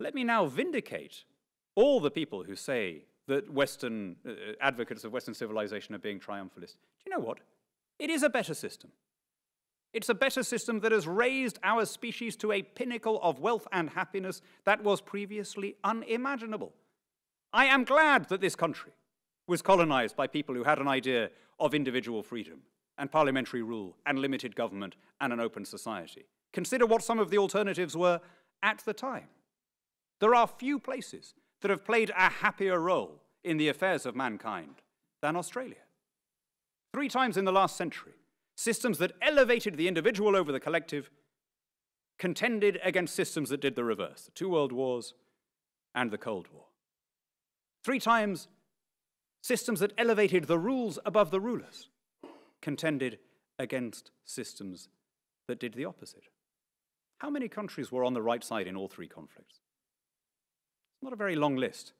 Let me now vindicate all the people who say that Western advocates of Western civilization are being triumphalist. Do you know what? It is a better system. It's a better system that has raised our species to a pinnacle of wealth and happiness that was previously unimaginable. I am glad that this country was colonized by people who had an idea of individual freedom and parliamentary rule and limited government and an open society. Consider what some of the alternatives were at the time. There are few places that have played a happier role in the affairs of mankind than Australia. 3 times in the last century, systems that elevated the individual over the collective contended against systems that did the reverse, the 2 World Wars and the Cold War. 3 times, systems that elevated the rules above the rulers contended against systems that did the opposite. How many countries were on the right side in all 3 conflicts? It's not a very long list,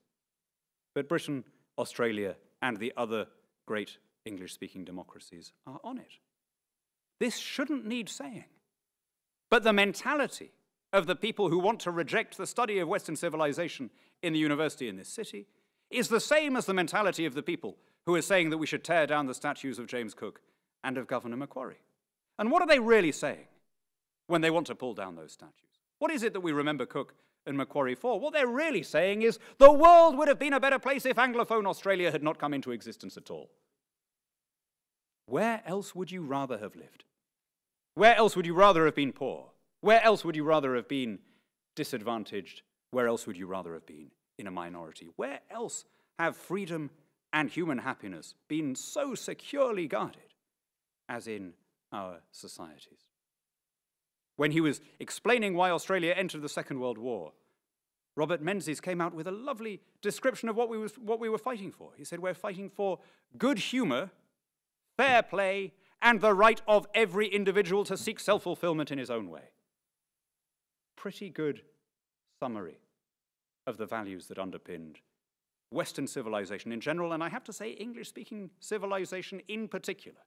but Britain, Australia, and the other great English-speaking democracies are on it. This shouldn't need saying, but the mentality of the people who want to reject the study of Western civilization in the university in this city is the same as the mentality of the people who are saying that we should tear down the statues of James Cook and of Governor Macquarie. And what are they really saying when they want to pull down those statues? What is it that we remember Cook and Macquarie for? What they're really saying is the world would have been a better place if Anglophone Australia had not come into existence at all. Where else would you rather have lived? Where else would you rather have been poor? Where else would you rather have been disadvantaged? Where else would you rather have been in a minority? Where else have freedom and human happiness been so securely guarded as in our societies? When he was explaining why Australia entered the Second World War, Robert Menzies came out with a lovely description of what we were fighting for. He said, we're fighting for good humor, fair play, and the right of every individual to seek self-fulfillment in his own way. Pretty good summary of the values that underpinned Western civilization in general, and I have to say English-speaking civilization in particular.